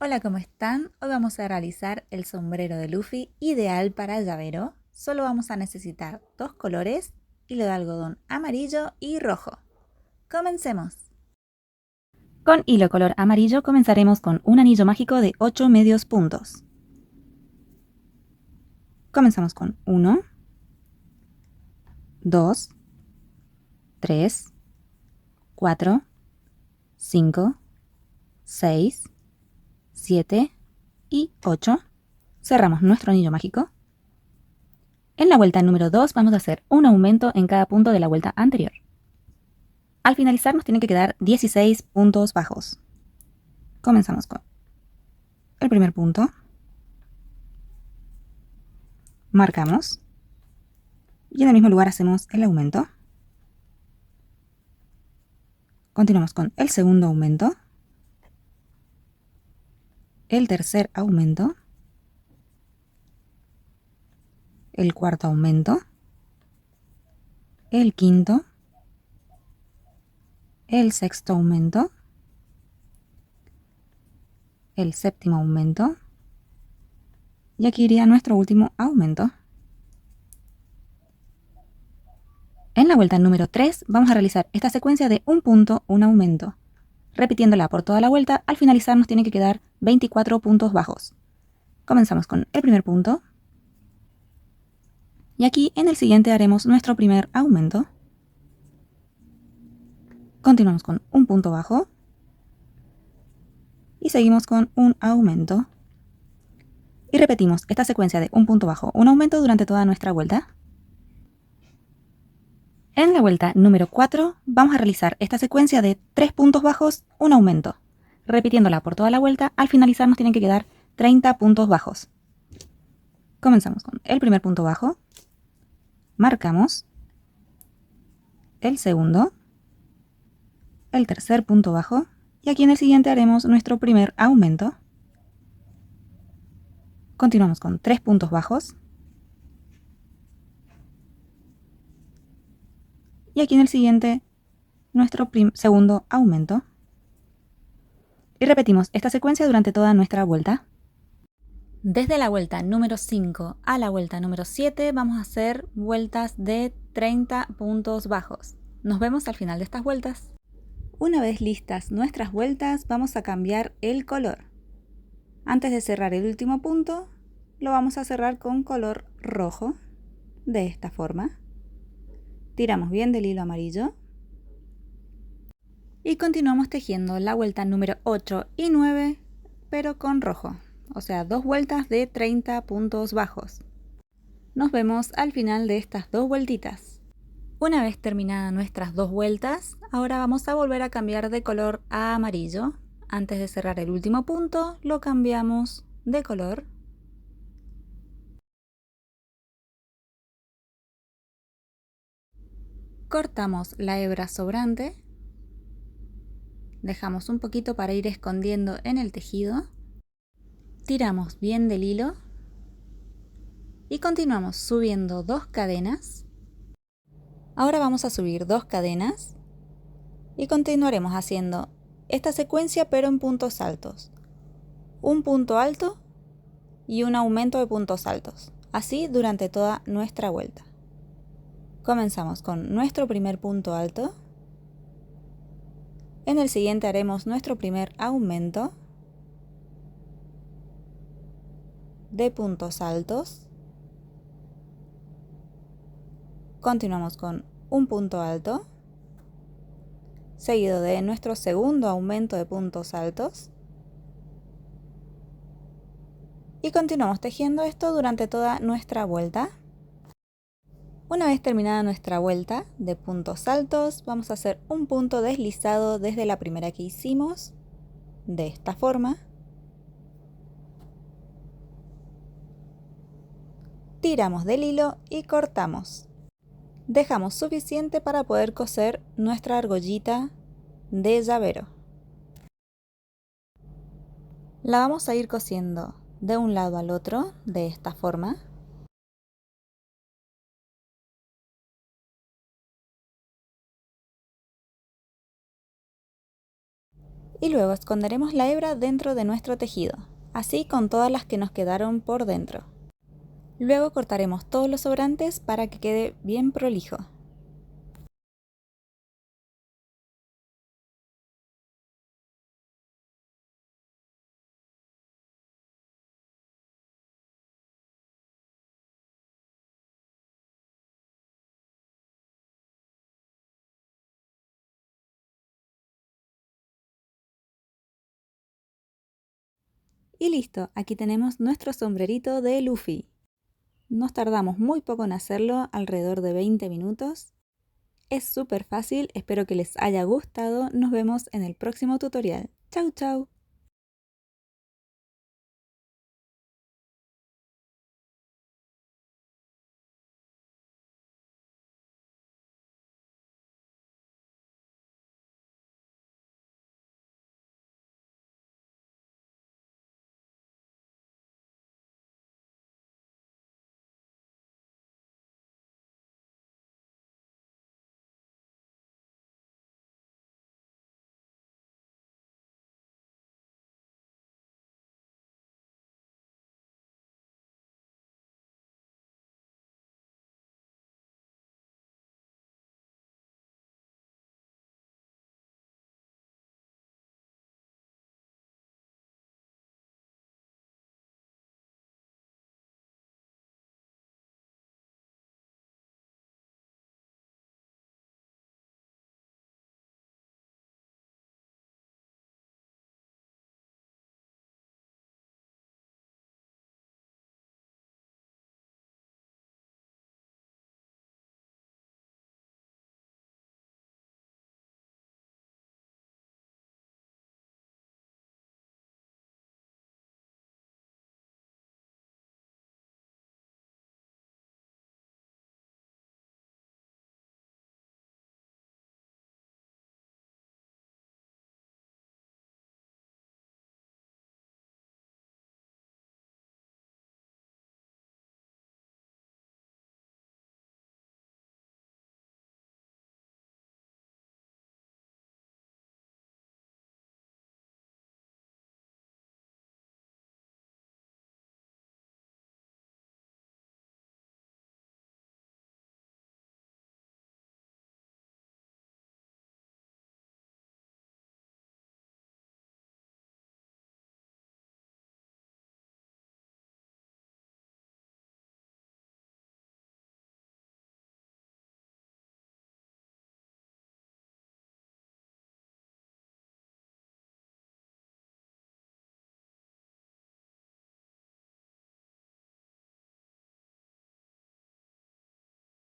Hola, ¿cómo están? Hoy vamos a realizar el sombrero de Luffy ideal para llavero. Solo vamos a necesitar dos colores, hilo de algodón amarillo y rojo. ¡Comencemos! Con hilo color amarillo comenzaremos con un anillo mágico de 8 medios puntos. Comenzamos con 1, 2, 3, 4, 5, 6, 7 y 8. Cerramos nuestro anillo mágico. En la vuelta número 2 vamos a hacer un aumento en cada punto de la vuelta anterior. Al finalizar nos tienen que quedar 16 puntos bajos. Comenzamos con el primer punto. Marcamos. Y en el mismo lugar hacemos el aumento. Continuamos con el segundo aumento. El tercer aumento. El cuarto aumento. El quinto. El sexto aumento. El séptimo aumento. Y aquí iría nuestro último aumento. En la vuelta número 3 vamos a realizar esta secuencia de un punto, un aumento. Repitiéndola por toda la vuelta, al finalizar nos tienen que quedar 24 puntos bajos. Comenzamos con el primer punto. Y aquí en el siguiente haremos nuestro primer aumento. Continuamos con un punto bajo. Y seguimos con un aumento. Y repetimos esta secuencia de un punto bajo, un aumento durante toda nuestra vuelta. En la vuelta número 4 vamos a realizar esta secuencia de 3 puntos bajos, un aumento. Repitiéndola por toda la vuelta, al finalizar nos tienen que quedar 30 puntos bajos. Comenzamos con el primer punto bajo. Marcamos. El segundo. El tercer punto bajo. Y aquí en el siguiente haremos nuestro primer aumento. Continuamos con 3 puntos bajos. Y aquí en el siguiente, nuestro segundo aumento. Y repetimos esta secuencia durante toda nuestra vuelta. Desde la vuelta número 5 a la vuelta número 7 vamos a hacer vueltas de 30 puntos bajos. Nos vemos al final de estas vueltas. Una vez listas nuestras vueltas, vamos a cambiar el color. Antes de cerrar el último punto, lo vamos a cerrar con color rojo, de esta forma. Tiramos bien del hilo amarillo. Y continuamos tejiendo la vuelta número 8 y 9, pero con rojo. O sea, dos vueltas de 30 puntos bajos. Nos vemos al final de estas dos vueltitas. Una vez terminadas nuestras dos vueltas, ahora vamos a volver a cambiar de color a amarillo. Antes de cerrar el último punto, lo cambiamos de color. Cortamos la hebra sobrante. Dejamos un poquito para ir escondiendo en el tejido. Tiramos bien del hilo. Y continuamos subiendo dos cadenas. Ahora vamos a subir dos cadenas. Y continuaremos haciendo esta secuencia pero en puntos altos. Un punto alto y un aumento de puntos altos. Así durante toda nuestra vuelta. Comenzamos con nuestro primer punto alto. En el siguiente haremos nuestro primer aumento de puntos altos. Continuamos con un punto alto, seguido de nuestro segundo aumento de puntos altos. Y continuamos tejiendo esto durante toda nuestra vuelta. Una vez terminada nuestra vuelta de puntos altos, vamos a hacer un punto deslizado desde la primera que hicimos, de esta forma. Tiramos del hilo y cortamos. Dejamos suficiente para poder coser nuestra argollita de llavero. La vamos a ir cosiendo de un lado al otro, de esta forma. Y luego esconderemos la hebra dentro de nuestro tejido, así con todas las que nos quedaron por dentro. Luego cortaremos todos los sobrantes para que quede bien prolijo. Y listo, aquí tenemos nuestro sombrerito de Luffy. Nos tardamos muy poco en hacerlo, alrededor de 20 minutos. Es súper fácil, espero que les haya gustado. Nos vemos en el próximo tutorial. Chau chau.